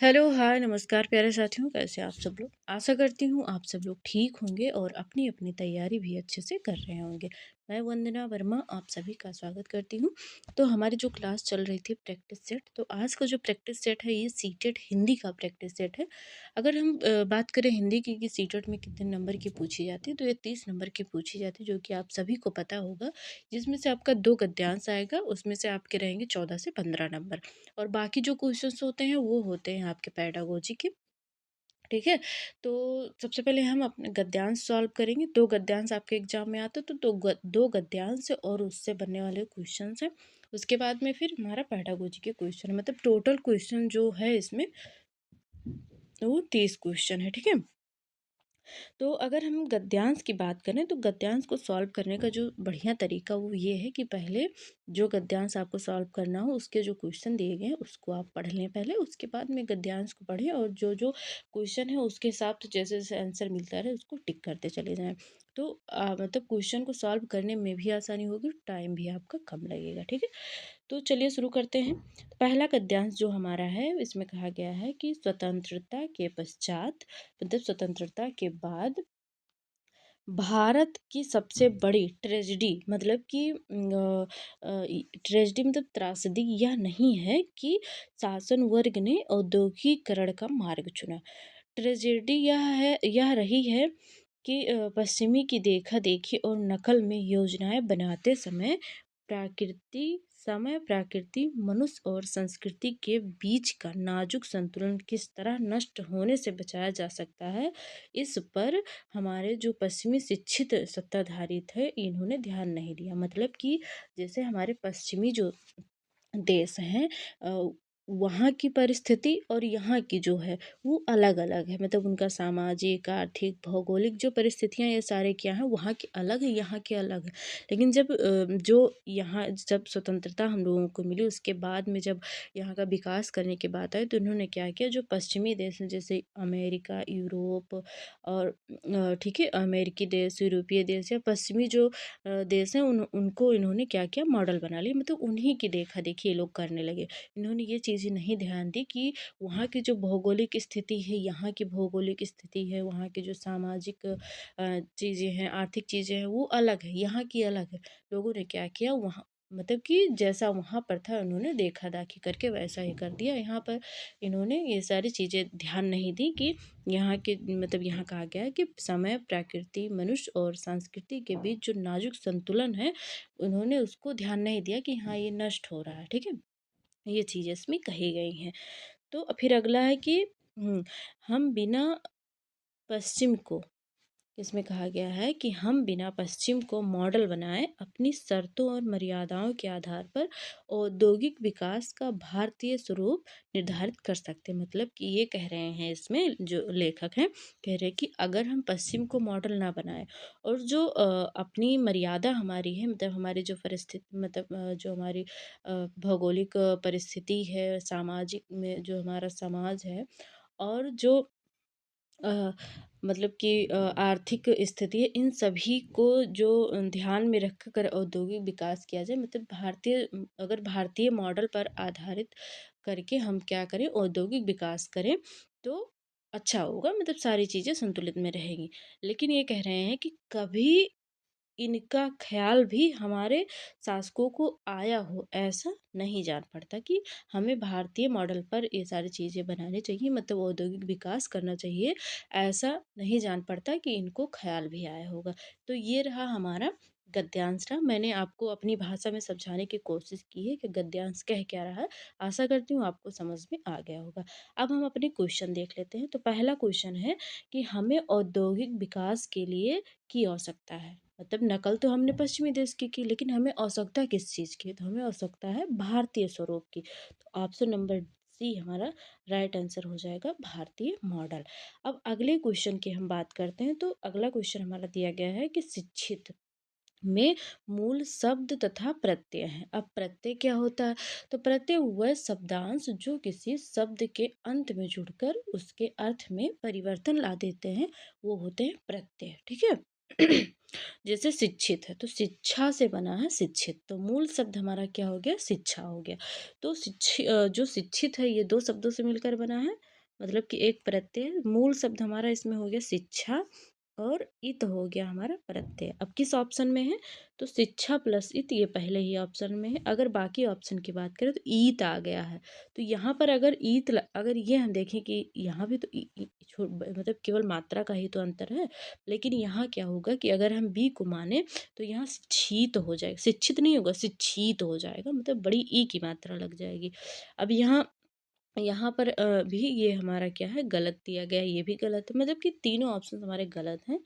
Hello, हाय, नमस्कार प्यारे साथियों, कैसे आप सब लोग? आशा करती हूँ आप सब लोग ठीक होंगे और अपनी-अपनी तैयारी भी अच्छे से कर रहे होंगे। मैं वंदना वर्मा आप सभी का स्वागत करती हूँ। तो हमारी जो क्लास चल रही थी प्रैक्टिस सेट, तो आज का जो प्रैक्टिस सेट है ये सीटेट हिंदी का प्रैक्टिस सेट है। अगर हम बात करें हिंदी की कि सीटेट में कितने नंबर की पूछी जाती है, तो ये 30 नंबर की पूछी जाती है, जो कि आप सभी को पता होगा। जिसमें से आपका 2 गद्यांश आएगा, उसमें से आपके रहेंगे 14 से 15 नंबर। और बाकी जो क्वेश्चंस होते हैं वो होते हैं आपके पेडागोजी के। ठीक है? तो सबसे पहले हम अपने गद्यांश सॉल्व करेंगे। 2 गद्यांश आपके एग्जाम में आते हैं, तो 2 गद्यांश और उससे बनने वाले क्वेश्चंस हैं। उसके बाद में फिर हमारा पेडागोजी के क्वेश्चन है, मतलब टोटल क्वेश्चन जो है इसमें वो 30 क्वेश्चन है। ठीक है? तो अगर हम गद्यांश की बात करें तो गद्यांश को सॉल्व करने का जो बढ़िया तरीका वो ये है कि पहले जो गद्यांश आपको सॉल्व करना हो उसके जो क्वेश्चन दिए गए हैं उसको आप पढ़ लें पहले, उसके बाद में गद्यांश को पढ़ें और जो जो क्वेश्चन है उसके हिसाब से जैसे जैसे आंसर मिलता रहे उसको टिक करते चले जाएं। तो मतलब क्वेश्चन को सॉल्व करने में भी आसानी होगी, टाइम भी आपका कम लगेगा। ठीक है? तो चलिए शुरू करते हैं। पहला गद्यांश जो हमारा है इसमें कहा गया है कि स्वतंत्रता के पश्चात, मतलब स्वतंत्रता के बाद भारत की सबसे बड़ी ट्रेजेडी, मतलब कि ट्रेजेडी मतलब त्रासदी यह नहीं है कि शासन वर्ग ने औद्योगिकरण का मार्ग चुना। ट्रेजेडी यह रही है कि पश्चिमी की देखा देखी और नकल में योजनाएं बनाते प्रकृति मनुष्य और संस्कृति के बीच का नाजुक संतुलन किस तरह नष्ट होने से बचाया जा सकता है, इस पर हमारे जो पश्चिमी शिक्षित सत्ताधारी थे इन्होंने ध्यान नहीं दिया। मतलब कि जैसे हमारे पश्चिमी जो देश हैं, वहाँ की परिस्थिति और यहाँ की जो है वो अलग-अलग है। मतलब उनका सामाजिक, आर्थिक, भौगोलिक जो परिस्थितियाँ ये सारे क्या हैं वहाँ की अलग है, यहाँ की अलग है। लेकिन जब जो यहाँ जब स्वतंत्रता हम लोगों को मिली उसके बाद में जब यहाँ का विकास करने की बात आई तो उन्होंने क्या किया, जो पश्चिमी देश हैं जैसे अमेरिका, यूरोप और ठीक है, अमेरिकी देश, यूरोपीय देश या पश्चिमी जो देश हैं उनको इन्होंने क्या किया, मॉडल बना लिया। मतलब उन्हीं की देखा-देखी ये लोग करने लगे। इन्होंने ये चीज़ें नहीं ध्यान दी कि वहाँ की जो भौगोलिक स्थिति है, यहाँ की भौगोलिक स्थिति है, वहाँ की जो सामाजिक चीज़ें हैं, आर्थिक चीज़ें हैं, वो अलग है, यहाँ की अलग है। लोगों ने क्या किया वहाँ, मतलब कि जैसा वहाँ पर था उन्होंने देखा-दाखी करके वैसा ही कर दिया। यहाँ पर इन्होंने ये सारी चीज़ें ध्यान नहीं दी कि यहाँ के, मतलब यहाँ कहा गया है कि समय, प्रकृति, मनुष्य और संस्कृति के बीच जो नाजुक संतुलन है, उन्होंने उसको ध्यान नहीं दिया कि हाँ, ये नष्ट हो रहा है। ठीक है? ये चीज़ें इसमें कही गई हैं। तो फिर अगला है कि हम बिना पश्चिम को, इसमें कहा गया है कि हम बिना पश्चिम को मॉडल बनाए अपनी शर्तों और मर्यादाओं के आधार पर औद्योगिक विकास का भारतीय स्वरूप निर्धारित कर सकते हैं। मतलब कि ये कह रहे हैं, इसमें जो लेखक हैं कह रहे हैं कि अगर हम पश्चिम को मॉडल ना बनाए और जो अपनी मर्यादा हमारी है, मतलब हमारी जो परिस्थिति, मतलब जो हमारी भौगोलिक परिस्थिति है, सामाजिक में जो हमारा समाज है और जो अ, मतलब कि आर्थिक स्थिति है, इन सभी को जो ध्यान में रख कर औद्योगिक विकास किया जाए, मतलब अगर भारतीय मॉडल पर आधारित करके हम क्या करें, औद्योगिक विकास करें तो अच्छा होगा, मतलब सारी चीज़ें संतुलित में रहेंगी। लेकिन ये कह रहे हैं कि कभी इनका ख़्याल भी हमारे शासकों को आया हो, ऐसा नहीं जान पड़ता कि हमें भारतीय मॉडल पर ये सारी चीज़ें बनानी चाहिए, मतलब औद्योगिक विकास करना चाहिए, ऐसा नहीं जान पड़ता कि इनको ख़्याल भी आया होगा। तो ये रहा हमारा गद्यांश रहा। मैंने आपको अपनी भाषा में समझाने की कोशिश की है कि गद्यांश कह क्या रहा है। आशा करती हूँ आपको समझ में आ गया होगा। अब हम अपने क्वेश्चन देख लेते हैं। तो पहला क्वेश्चन है कि हमें औद्योगिक विकास के लिए की आवश्यकता है, मतलब नकल तो हमने पश्चिमी देश की लेकिन हमें आवश्यकता किस चीज़ की है, तो हमें आवश्यकता है भारतीय स्वरूप की। तो ऑप्शन नंबर सी हमारा राइट आंसर हो जाएगा, भारतीय मॉडल। अब अगले क्वेश्चन की हम बात करते हैं। तो अगला क्वेश्चन हमारा दिया गया है कि शिक्षित में मूल शब्द तथा प्रत्यय हैं। अब प्रत्यय क्या होता है, तो प्रत्यय वह शब्दांश जो किसी शब्द के अंत में जुड़कर उसके अर्थ में परिवर्तन ला देते हैं, वो होते हैं प्रत्यय। ठीक है? जैसे शिक्षित है तो शिक्षा से बना है शिक्षित, तो मूल शब्द हमारा क्या हो गया? शिक्षा हो गया। तो जो शिक्षित है ये 2 शब्दों से मिलकर बना है, मतलब कि एक प्रत्यय, मूल शब्द हमारा इसमें हो गया शिक्षा और इत हो गया हमारा प्रत्यय। अब किस ऑप्शन में है? तो शिक्षा प्लस इत ये पहले ही ऑप्शन में है। अगर बाकी ऑप्शन की बात करें तो ईत आ गया है। तो यहाँ पर अगर अगर ये हम देखें कि यहाँ भी तो मतलब केवल मात्रा का ही तो अंतर है। लेकिन यहाँ क्या होगा कि अगर हम बी को माने तो यहाँ शिक्षित हो जाएगा, शिक्षित नहीं होगा, शिक्षित हो जाएगा, मतलब बड़ी ई की मात्रा लग जाएगी। अब यहाँ यहाँ पर भी ये हमारा क्या है? गलत दिया गया है, ये भी गलत है, मतलब कि तीनों ऑप्शन हमारे गलत हैं।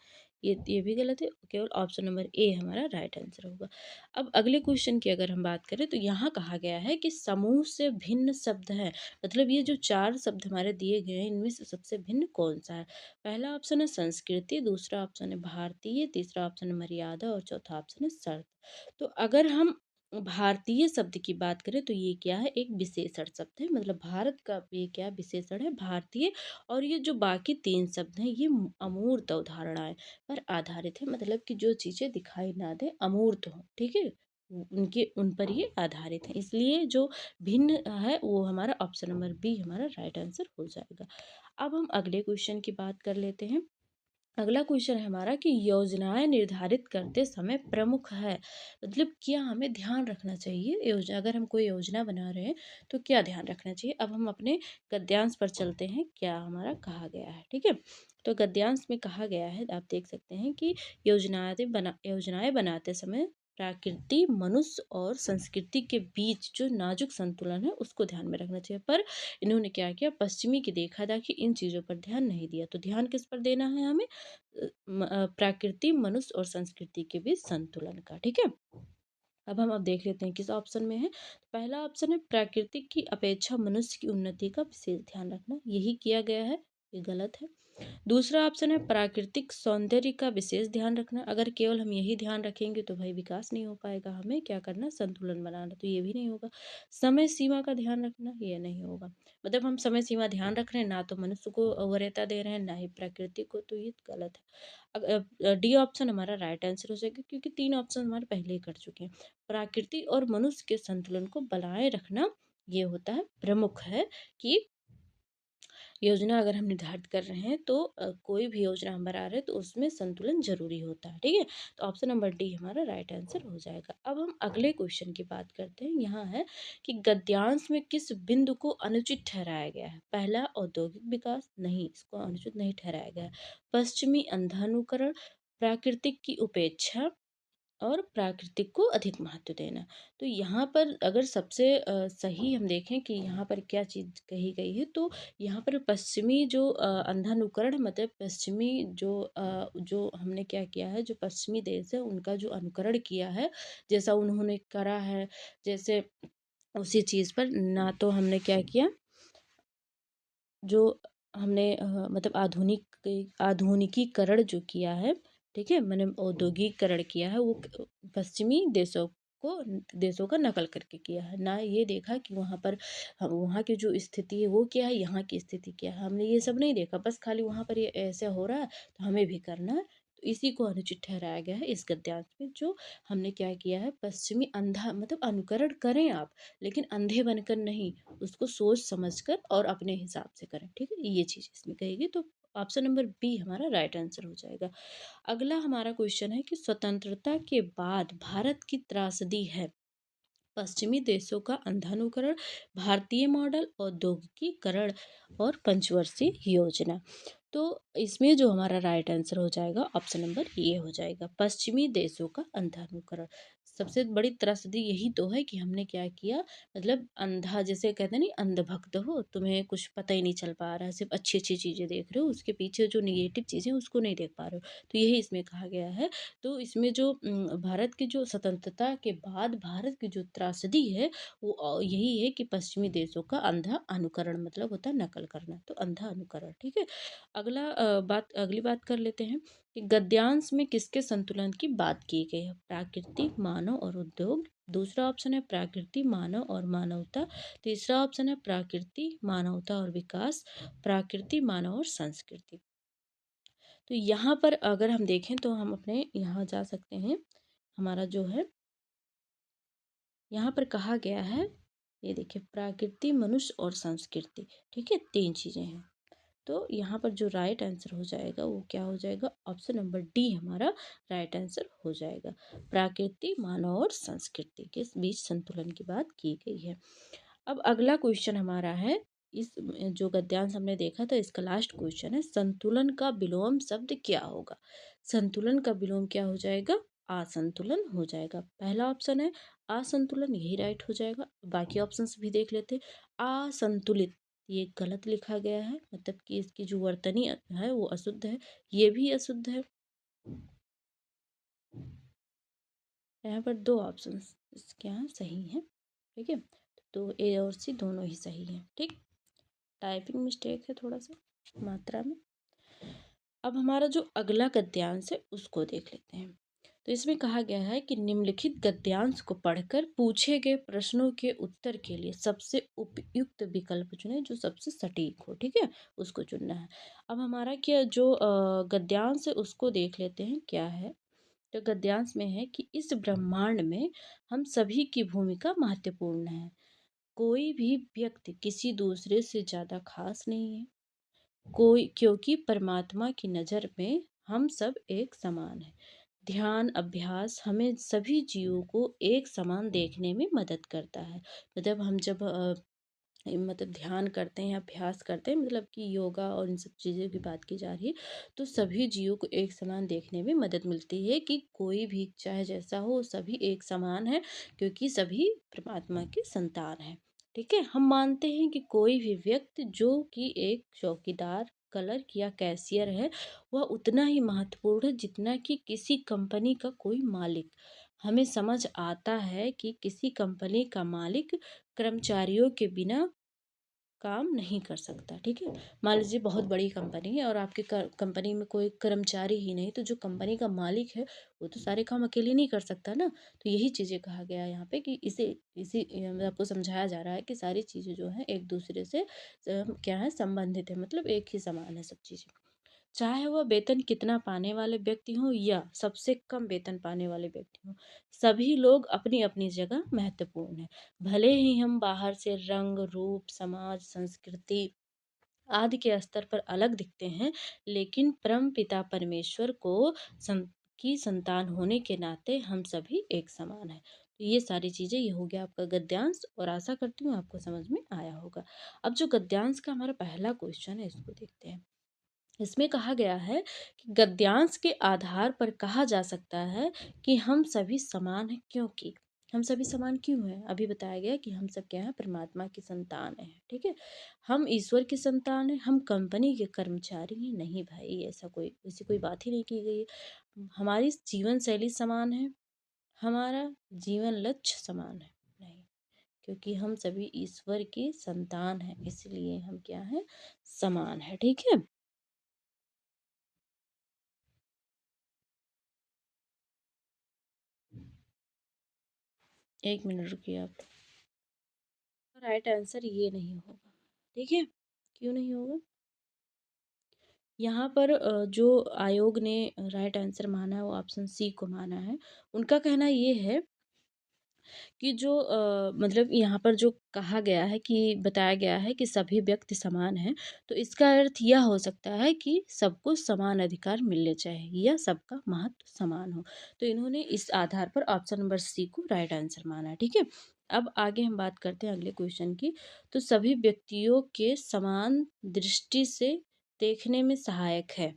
ये भी गलत है, केवल ऑप्शन नंबर ए हमारा राइट आंसर होगा। अब अगले क्वेश्चन की अगर हम बात करें तो यहाँ कहा गया है कि समूह से भिन्न शब्द है, मतलब ये जो 4 शब्द हमारे दिए गए हैं इनमें से सबसे भिन्न कौन-सा है? पहला ऑप्शन है संस्कृति, दूसरा ऑप्शन है भारतीय, तीसरा ऑप्शन है मर्यादा और चौथा ऑप्शन है शर्त। तो अगर हम भारतीय शब्द की बात करें तो ये क्या है? एक विशेषण शब्द है, मतलब भारत का ये क्या विशेषण है? भारतीय। और ये जो बाकी 3 शब्द हैं ये अमूर्त अवधारणाएं पर आधारित है, मतलब कि जो चीज़ें दिखाई ना दे, अमूर्त हो, ठीक है? उनके उन पर ये आधारित है, इसलिए जो भिन्न है वो हमारा ऑप्शन नंबर बी हमारा राइट आंसर हो जाएगा। अब हम अगले क्वेश्चन की बात कर लेते हैं। अगला क्वेश्चन है हमारा कि योजनाएं निर्धारित करते समय प्रमुख है, मतलब क्या हमें ध्यान रखना चाहिए योजना, अगर हम कोई योजना बना रहे हैं तो क्या ध्यान रखना चाहिए? अब हम अपने गद्यांश पर चलते हैं, क्या हमारा कहा गया है, ठीक है? तो गद्यांश में कहा गया है, आप देख सकते हैं कि योजनाएं बनाते समय प्रकृति, मनुष्य और संस्कृति के बीच जो नाजुक संतुलन है उसको ध्यान में रखना चाहिए। पर इन्होंने क्या किया? पश्चिमी की देखा दाखी इन चीज़ों पर ध्यान नहीं दिया। तो ध्यान किस पर देना है हमें? प्रकृति, मनुष्य और संस्कृति के बीच संतुलन का, ठीक है? अब देख लेते हैं किस ऑप्शन में है। पहला ऑप्शन है प्राकृतिक की अपेक्षा मनुष्य की उन्नति का विशेष ध्यान रखना, यही किया गया है, ये गलत है। दूसरा ऑप्शन है प्राकृतिक सौंदर्य का विशेष ध्यान रखना, अगर केवल हम यही ध्यान रखेंगे तो भाई विकास नहीं हो पाएगा, हमें क्या करना? संतुलन बनाना, तो ये भी नहीं होगा। समय सीमा का ध्यान रखना, ये नहीं होगा, मतलब हम समय सीमा ध्यान रख रहे हैं, ना तो मनुष्य को वरीयता दे रहे हैं ना ही प्रकृति को, तो ये गलत है। डी ऑप्शन हमारा राइट आंसर हो जाएगा, क्योंकि 3 ऑप्शन हमारे पहले ही कट चुके हैं। प्रकृति और मनुष्य के संतुलन को बनाए रखना ये होता है प्रमुख है कि योजना अगर हम निर्धारित कर रहे हैं तो कोई भी योजना हम बना रहे हैं तो उसमें संतुलन जरूरी होता है, ठीक है? तो ऑप्शन नंबर डी हमारा राइट आंसर हो जाएगा। अब हम अगले क्वेश्चन की बात करते हैं। यहाँ है कि गद्यांश में किस बिंदु को अनुचित ठहराया गया है? पहला औद्योगिक विकास, नहीं, इसको अनुचित नहीं ठहराया गया है। पश्चिमी अंधानुकरण, प्राकृतिक की उपेक्षा और प्राकृतिक को अधिक महत्व देना। तो यहाँ पर अगर सबसे सही हम देखें कि यहाँ पर क्या चीज़ कही गई है, तो यहाँ पर पश्चिमी जो अंधानुकरण, मतलब पश्चिमी जो हमने क्या किया है, जो पश्चिमी देश है उनका जो अनुकरण किया है, जैसा उन्होंने करा है, जैसे उसी चीज़ पर ना तो हमने क्या किया, जो हमने मतलब आधुनिकीकरण जो किया है, ठीक है? मैंने औद्योगिकरण किया है वो पश्चिमी देशों का नकल करके किया है, ना ये देखा कि वहाँ पर वहाँ की जो स्थिति है वो क्या है, यहाँ की स्थिति क्या है, हमने ये सब नहीं देखा, बस खाली वहाँ पर ये ऐसे हो रहा है तो हमें भी करना है। तो इसी को अनुचित ठहराया गया है इस गद्यांश में, जो हमने क्या किया है, पश्चिमी अंधा, मतलब अनुकरण करें आप, लेकिन अंधे बनकर नहीं, उसको सोच समझकर और अपने हिसाब से करें, ठीक है? ये चीज़ इसमें कहेगी, तो ऑप्शन नंबर बी हमारा राइट आंसर हो जाएगा। अगला हमारा क्वेश्चन है कि स्वतंत्रता के बाद भारत की त्रासदी है पश्चिमी देशों का अंधानुकरण, भारतीय मॉडल, औद्योगिकीकरण और पंचवर्षीय योजना। तो इसमें जो हमारा राइट आंसर हो जाएगा ऑप्शन नंबर ए हो जाएगा, पश्चिमी देशों का अंधानुकरण। सबसे बड़ी त्रासदी यही तो है कि हमने क्या किया, मतलब अंधा, जैसे कहते हैं नहीं, अंधभक्त हो, तुम्हें कुछ पता ही नहीं चल पा रहा है, सिर्फ अच्छी अच्छी चीज़ें देख रहे हो, उसके पीछे जो निगेटिव चीज़ें उसको नहीं देख पा रहे हो, तो यही इसमें कहा गया है। तो इसमें जो भारत की जो स्वतंत्रता के बाद भारत की जो त्रासदी है वो यही है कि पश्चिमी देशों का अंधा अनुकरण, मतलब होता है नकल करना, तो अंधा अनुकरण, ठीक है? अगली बात कर लेते हैं कि गद्यांश में किसके संतुलन की बात की गई है? प्राकृतिक, मानव और उद्योग। दूसरा ऑप्शन है प्रकृति, मानव और मानवता। तीसरा ऑप्शन है प्रकृति, मानवता और विकास। प्रकृति, मानव और संस्कृति। तो यहाँ पर अगर हम देखें तो हम अपने यहाँ जा सकते हैं। हमारा जो है यहाँ पर कहा गया है, ये देखिए, प्रकृति, मनुष्य और संस्कृति, ठीक है, 3 चीज़ें हैं। तो यहाँ पर जो राइट आंसर हो जाएगा वो क्या हो जाएगा, ऑप्शन नंबर डी हमारा राइट आंसर हो जाएगा। प्रकृति, मानव और संस्कृति के बीच संतुलन की बात की गई है। अब अगला क्वेश्चन हमारा है, इस जो गद्यांश हमने देखा था इसका लास्ट क्वेश्चन है, संतुलन का विलोम शब्द क्या होगा। संतुलन का विलोम क्या हो जाएगा, असंतुलन हो जाएगा। पहला ऑप्शन है असंतुलन, यही राइट हो जाएगा। बाकी ऑप्शंस भी देख लेते। असंतुलित, ये गलत लिखा गया है, मतलब कि इसकी जो वर्तनी है वो अशुद्ध है, ये भी अशुद्ध है। यहाँ पर 2 ऑप्शंस इसके यहाँ सही हैं, ठीक है। तो ए और सी दोनों ही सही हैं, ठीक। टाइपिंग मिस्टेक है थोड़ा सा मात्रा में। अब हमारा जो अगला गद्यांश है उसको देख लेते हैं। तो इसमें कहा गया है कि निम्नलिखित गद्यांश को पढ़कर पूछे गए प्रश्नों के उत्तर के लिए सबसे उपयुक्त विकल्प चुनें, जो सबसे सटीक हो, ठीक है, उसको चुनना है। अब हमारा क्या जो गद्यांश है उसको देख लेते हैं क्या है। तो गद्यांश में है कि इस ब्रह्मांड में हम सभी की भूमिका महत्वपूर्ण है। कोई भी व्यक्ति किसी दूसरे से ज़्यादा खास नहीं है। कोई, क्योंकि परमात्मा की नज़र में हम सब एक समान हैं। ध्यान अभ्यास हमें सभी जीवों को एक समान देखने में मदद करता है। मतलब हम जब मतलब ध्यान करते हैं, अभ्यास करते हैं, मतलब कि योगा और इन सब चीज़ों की बात की जा रही है, तो सभी जीवों को एक समान देखने में मदद मिलती है कि कोई भी चाहे जैसा हो सभी एक समान है, क्योंकि सभी परमात्मा के संतान हैं, ठीक है। हम मानते हैं कि कोई भी व्यक्ति जो कि एक चौकीदार, क्लर्क या कैशियर है, वह उतना ही महत्वपूर्ण है जितना कि किसी कंपनी का कोई मालिक। हमें समझ आता है कि किसी कंपनी का मालिक कर्मचारियों के बिना काम नहीं कर सकता, ठीक है। मान लीजिए बहुत बड़ी कंपनी है और आपके कंपनी में कोई कर्मचारी ही नहीं, तो जो कंपनी का मालिक है वो तो सारे काम अकेले नहीं कर सकता ना। तो यही चीज़ें कहा गया है यहाँ पे कि इसी मतलब आपको समझाया जा रहा है कि सारी चीज़ें जो हैं एक दूसरे से क्या है, संबंधित है, मतलब एक ही समान है सब चीज़ें। चाहे वह वेतन कितना पाने वाले व्यक्ति हों या सबसे कम वेतन पाने वाले व्यक्ति हों, सभी लोग अपनी अपनी जगह महत्वपूर्ण हैं। भले ही हम बाहर से रंग, रूप, समाज, संस्कृति आदि के स्तर पर अलग दिखते हैं, लेकिन परम पिता परमेश्वर को की संतान होने के नाते हम सभी एक समान हैं। तो ये सारी चीज़ें, ये हो गया आपका गद्यांश, और आशा करती हूँ आपको समझ में आया होगा। अब जो गद्यांश का हमारा पहला क्वेश्चन है इसको देखते हैं। इसमें कहा गया है कि गद्यांश के आधार पर कहा जा सकता है कि हम सभी समान हैं, क्योंकि हम सभी समान क्यों हैं, अभी बताया गया कि हम सब क्या हैं, परमात्मा की संतान हैं, ठीक है। हम ईश्वर की संतान हैं, हम कंपनी के कर्मचारी हैं, नहीं भाई, ऐसी कोई बात ही नहीं की गई है। हमारी जीवन शैली समान है, हमारा जीवन लक्ष्य समान है, नहीं, क्योंकि हम सभी ईश्वर की संतान हैं, इसलिए हम क्या हैं, समान है, ठीक है। 1 मिनट रुकिए आप। राइट आंसर ये नहीं होगा, ठीक है। क्यों नहीं होगा, यहाँ पर जो आयोग ने राइट आंसर माना है वो ऑप्शन सी को माना है। उनका कहना ये है कि जो मतलब यहाँ पर जो कहा गया है कि बताया गया है कि सभी व्यक्ति समान हैं, तो इसका अर्थ यह हो सकता है कि सबको समान अधिकार मिलने चाहिए या सबका महत्व समान हो। तो इन्होंने इस आधार पर ऑप्शन नंबर सी को राइट आंसर माना, ठीक है। अब आगे हम बात करते हैं अगले क्वेश्चन की। तो सभी व्यक्तियों के समान दृष्टि से देखने में सहायक है।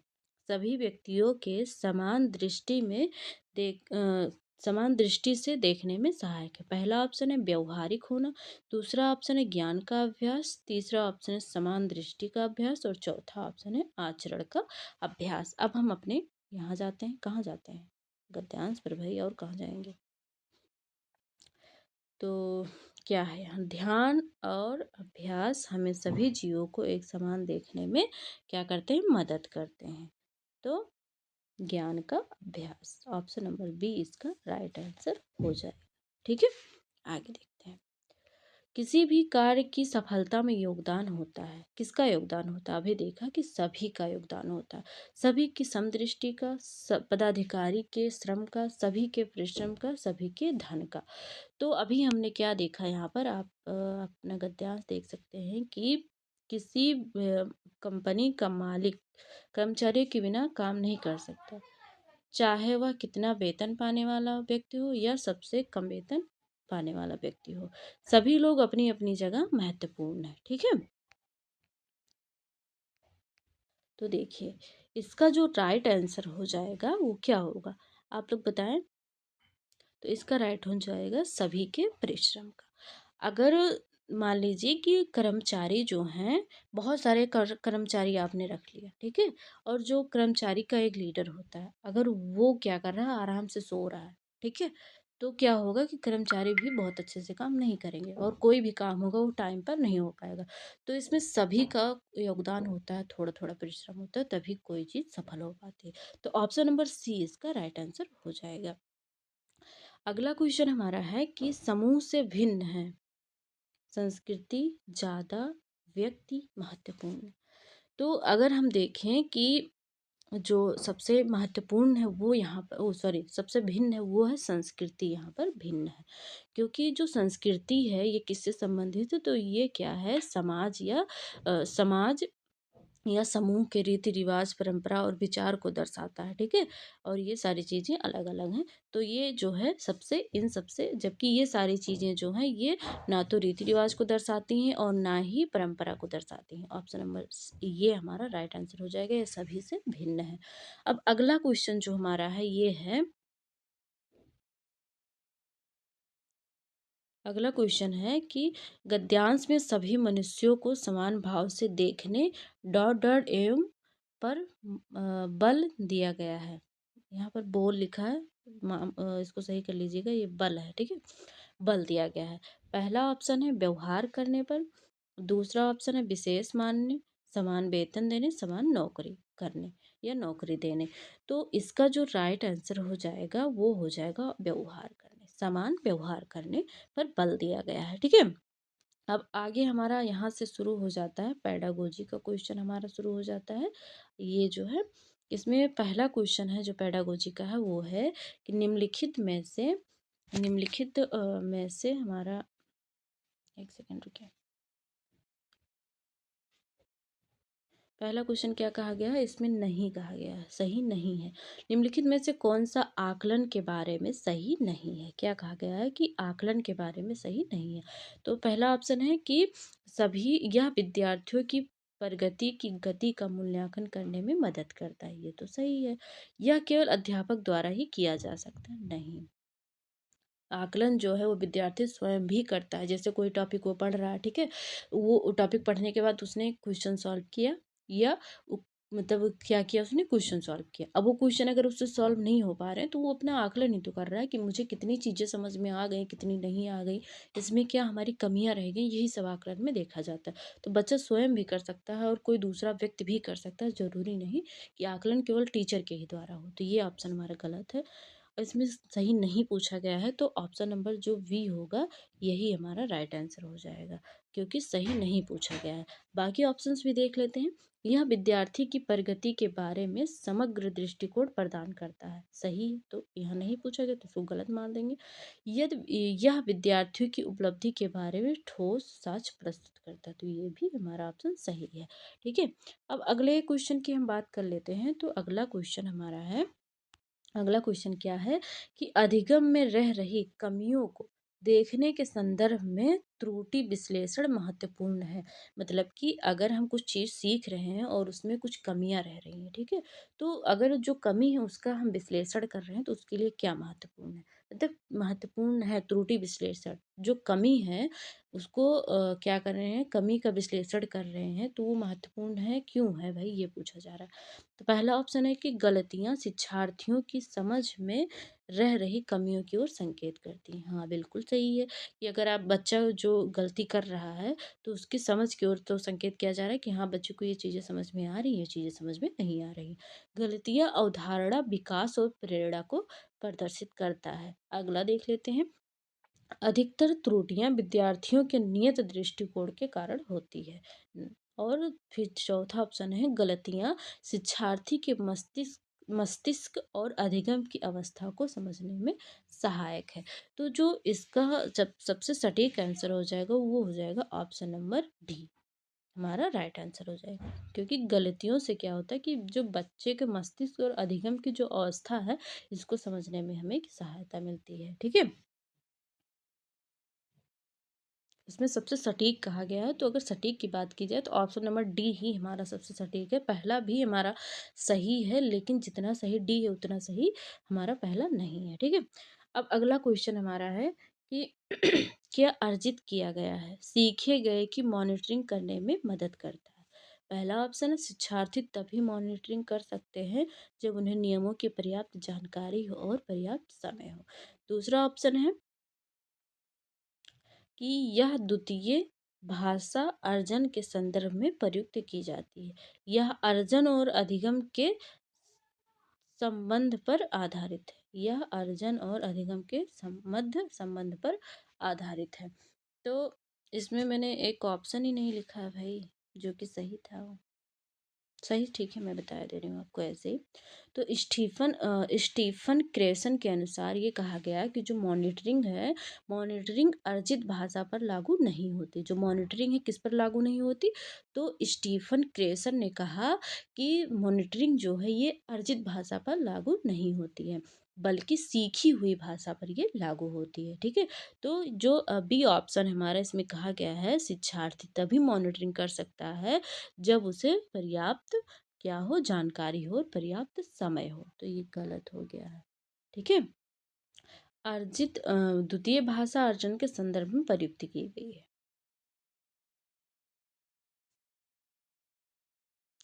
सभी व्यक्तियों के समान दृष्टि से देखने में सहायक है। पहला ऑप्शन है व्यवहारिक होना, दूसरा ऑप्शन है ज्ञान का अभ्यास, तीसरा ऑप्शन है समान दृष्टि का अभ्यास, और चौथा ऑप्शन है आचरण का अभ्यास। अब हम अपने यहाँ जाते हैं, कहाँ जाते हैं, गद्यांश पर भाई, और कहाँ जाएंगे। तो क्या है यहाँ, ध्यान और अभ्यास हमें सभी जीवों को एक समान देखने में क्या करते हैं, मदद करते हैं। तो ज्ञान का अभ्यास, ऑप्शन नंबर बी इसका राइट आंसर हो जाएगा, ठीक है। आगे देखते हैं। किसी भी कार्य की सफलता में योगदान होता है। किसका योगदान होता है? अभी देखा कि सभी का योगदान होता है। सभी की समदृष्टि का, पदाधिकारी के श्रम का, सभी के परिश्रम का, सभी के धन का। तो अभी हमने क्या देखा यहाँ पर, आप अपना गद्यांश देख सकते हैं कि किसी कंपनी का मालिक कर्मचारियों के बिना काम नहीं कर सकता, चाहे वह कितना वेतन पाने वाला व्यक्ति हो या सबसे कम वेतन पाने वाला व्यक्ति हो। सभी लोग अपनी अपनी जगह महत्वपूर्ण है। ठीक है, तो देखिए इसका जो राइट आंसर हो जाएगा वो क्या होगा, आप लोग बताएं। तो इसका राइट हो जाएगा सभी के परिश्रम का। अगर मान लीजिए कि कर्मचारी जो हैं, बहुत सारे कर्मचारी आपने रख लिया, ठीक है, और जो कर्मचारी का एक लीडर होता है, अगर वो क्या कर रहा है, आराम से सो रहा है, ठीक है, तो क्या होगा कि कर्मचारी भी बहुत अच्छे से काम नहीं करेंगे और कोई भी काम होगा वो टाइम पर नहीं हो पाएगा। तो इसमें सभी का योगदान होता है, थोड़ा थोड़ा परिश्रम होता है, तभी कोई चीज़ सफल हो पाती है। तो ऑप्शन नंबर सी इसका राइट आंसर हो जाएगा। अगला क्वेश्चन हमारा है कि समूह से भिन्न है, संस्कृति ज़्यादा, व्यक्ति महत्वपूर्ण। तो अगर हम देखें कि जो सबसे महत्वपूर्ण है वो यहाँ पर, ओ सॉरी, सबसे भिन्न है वो है संस्कृति, यहाँ पर भिन्न है। क्योंकि जो संस्कृति है ये किससे संबंधित है, तो ये क्या है, समाज या समाज या समूह के रीति रिवाज, परंपरा और विचार को दर्शाता है। ठीक है, और ये सारी चीज़ें अलग अलग हैं। तो ये जो है सबसे, इन सबसे, जबकि ये सारी चीज़ें जो हैं ये ना तो रीति रिवाज को दर्शाती हैं और ना ही परंपरा को दर्शाती हैं। ऑप्शन नंबर ये हमारा राइट आंसर हो जाएगा, ये सभी से भिन्न है। अब अगला क्वेश्चन जो हमारा है ये है, अगला क्वेश्चन है कि गद्यांश में सभी मनुष्यों को समान भाव से देखने डॉट डॉट एवं पर बल दिया गया है। यहाँ पर बोल लिखा है, इसको सही कर लीजिएगा, ये बल है। ठीक है, बल दिया गया है। पहला ऑप्शन है व्यवहार करने पर, दूसरा ऑप्शन है विशेष मानने, समान वेतन देने, समान नौकरी करने या नौकरी देने। तो इसका जो राइट आंसर हो जाएगा वो हो जाएगा व्यवहार करने, समान व्यवहार करने पर बल दिया गया है। ठीक है, अब आगे हमारा यहाँ से शुरू हो जाता है पेडागोजी का क्वेश्चन, हमारा शुरू हो जाता है। ये जो है, इसमें पहला क्वेश्चन है जो पेडागोजी का है वो है कि निम्नलिखित में से हमारा, एक सेकेंड रुकिए, पहला क्वेश्चन क्या कहा गया है, इसमें नहीं कहा गया है, सही नहीं है। निम्नलिखित में से कौन सा आकलन के बारे में सही नहीं है, क्या कहा गया है कि आकलन के बारे में सही नहीं है। तो पहला ऑप्शन है कि सभी, यह विद्यार्थियों की प्रगति की गति का मूल्यांकन करने में मदद करता है, ये तो सही है। यह केवल अध्यापक द्वारा ही किया जा सकता है, नहीं। आकलन जो है वो विद्यार्थी स्वयं भी करता है। जैसे कोई टॉपिक वो पढ़ रहा है, ठीक है, वो टॉपिक पढ़ने के बाद उसने क्वेश्चन सॉल्व किया, या मतलब क्या किया, उसने क्वेश्चन सॉल्व किया। अब वो क्वेश्चन अगर उससे सॉल्व नहीं हो पा रहे हैं तो वो अपना आकलन ही तो कर रहा है कि मुझे कितनी चीज़ें समझ में आ गई, कितनी नहीं आ गई, इसमें क्या हमारी कमियां रह गई, यही सब आकलन में देखा जाता है। तो बच्चा स्वयं भी कर सकता है और कोई दूसरा व्यक्ति भी कर सकता है, ज़रूरी नहीं कि आकलन केवल टीचर के ही द्वारा हो। तो ये ऑप्शन हमारा गलत है, इसमें सही नहीं पूछा गया है। तो ऑप्शन नंबर जो वी होगा यही हमारा राइट आंसर हो जाएगा, क्योंकि सही नहीं पूछा गया है। बाकी ऑप्शंस भी देख लेते हैं। यह विद्यार्थी की प्रगति के बारे में समग्र दृष्टिकोण प्रदान करता है, सही है, तो यह नहीं पूछा गया तो इसको गलत मान देंगे। यदि यह विद्यार्थियों की उपलब्धि के बारे में ठोस साक्ष्य प्रस्तुत करता है, तो ये भी हमारा ऑप्शन सही है। ठीक है, अब अगले क्वेश्चन की हम बात कर लेते हैं। तो अगला क्वेश्चन हमारा है, अगला क्वेश्चन क्या है कि अधिगम में रह रही कमियों को देखने के संदर्भ में त्रुटि विश्लेषण महत्वपूर्ण है। मतलब कि अगर हम कुछ चीज़ सीख रहे हैं और उसमें कुछ कमियां रह रही हैं, ठीक है, तो अगर जो कमी है उसका हम विश्लेषण कर रहे हैं तो उसके लिए क्या महत्वपूर्ण है, मतलब महत्वपूर्ण है त्रुटि विश्लेषण। जो कमी है उसको क्या कर रहे हैं, कमी का विश्लेषण कर रहे हैं, तो वो महत्वपूर्ण है, क्यों है भाई, ये पूछा जा रहा है। तो पहला ऑप्शन है कि गलतियां शिक्षार्थियों की समझ में रह रही कमियों की ओर संकेत करती हैं। हाँ बिल्कुल सही है कि अगर आप, बच्चा जो गलती कर रहा है तो उसकी समझ की ओर तो संकेत किया जा रहा है कि हाँ बच्चे को ये चीज़ें समझ में आ रही हैं, ये चीज़ें समझ में नहीं आ रही। गलतियां अवधारणा विकास और प्रेरणा को प्रदर्शित करता है। अगला देख लेते हैं। अधिकतर त्रुटियां विद्यार्थियों के नियत दृष्टिकोण के कारण होती है। और फिर चौथा ऑप्शन है गलतियां शिक्षार्थी के मस्तिष्क मस्तिष्क और अधिगम की अवस्था को समझने में सहायक है। तो जो इसका जब सबसे सटीक आंसर हो जाएगा वो हो जाएगा ऑप्शन नंबर डी, हमारा राइट आंसर हो जाएगा। क्योंकि गलतियों से क्या होता है कि जो बच्चे के मस्तिष्क और अधिगम की जो अवस्था है इसको समझने में हमें सहायता मिलती है। ठीक है, इसमें सबसे सटीक कहा गया है, तो अगर सटीक की बात की जाए तो ऑप्शन नंबर डी ही हमारा सबसे सटीक है। पहला भी हमारा सही है, लेकिन जितना सही डी है उतना सही हमारा पहला नहीं है। ठीक है, अब अगला क्वेश्चन हमारा है कि क्या अर्जित किया गया है सीखे गए की मॉनिटरिंग करने में मदद करता है। पहला ऑप्शन है शिक्षार्थी तभी मॉनिटरिंग कर सकते हैं जब उन्हें नियमों की पर्याप्त जानकारी हो और पर्याप्त समय हो। दूसरा ऑप्शन है कि यह द्वितीय भाषा अर्जन के संदर्भ में प्रयुक्त की जाती है। यह अर्जन और अधिगम के संबंध पर आधारित है। यह अर्जन और अधिगम के संबंध पर आधारित है। तो इसमें मैंने एक ऑप्शन ही नहीं लिखा है भाई, जो कि सही था वो सही। ठीक है, मैं बता दे रही हूँ आपको ऐसे ही। तो स्टीफन क्रेसन के अनुसार ये कहा गया कि जो मॉनिटरिंग है, मॉनिटरिंग अर्जित भाषा पर लागू नहीं होती। जो मॉनिटरिंग है किस पर लागू नहीं होती, तो स्टीफन क्रेसन ने कहा कि मॉनिटरिंग जो है ये अर्जित भाषा पर लागू नहीं होती है, बल्कि सीखी हुई भाषा पर ये लागू होती है। ठीक है, तो जो बी ऑप्शन हमारा इसमें कहा गया है शिक्षार्थी तभी मॉनिटरिंग कर सकता है जब उसे पर्याप्त क्या हो जानकारी हो और पर्याप्त समय हो, तो ये गलत हो गया है। ठीक है, द्वितीय भाषा अर्जन के संदर्भ में प्रयुक्त की गई है।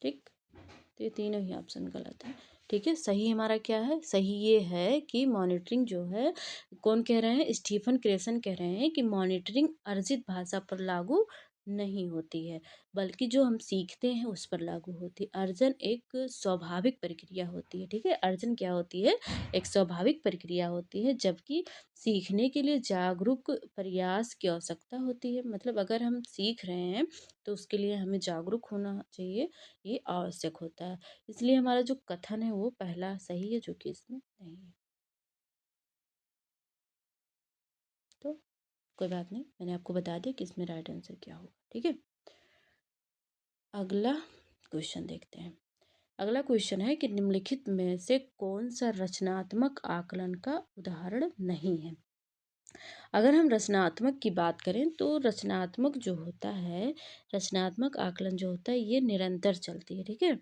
ठीक, तो ये तीनों ही ऑप्शन गलत है। ठीक है, सही हमारा क्या है, सही ये है कि मॉनिटरिंग जो है, कौन कह रहे हैं, स्टीफन क्रेसन कह रहे हैं कि मॉनिटरिंग अर्जित भाषा पर लागू नहीं होती है, बल्कि जो हम सीखते हैं उस पर लागू होती है। अर्जन एक स्वाभाविक प्रक्रिया होती है। ठीक है, अर्जन क्या होती है, एक स्वाभाविक प्रक्रिया होती है, जबकि सीखने के लिए जागरूक प्रयास की आवश्यकता होती है। मतलब अगर हम सीख रहे हैं तो उसके लिए हमें जागरूक होना चाहिए, ये आवश्यक होता है। इसलिए हमारा जो कथन है वो पहला सही है, जो कि इसमें नहीं है। तो कोई बात नहीं, मैंने आपको बता दिया कि इसमें राइट आंसर क्या होगा। ठीक है, अगला क्वेश्चन देखते हैं। अगला क्वेश्चन है कि निम्नलिखित में से कौन सा रचनात्मक आकलन का उदाहरण नहीं है। अगर हम रचनात्मक की बात करें तो रचनात्मक जो होता है, रचनात्मक आकलन जो होता है ये निरंतर चलती है। ठीक है,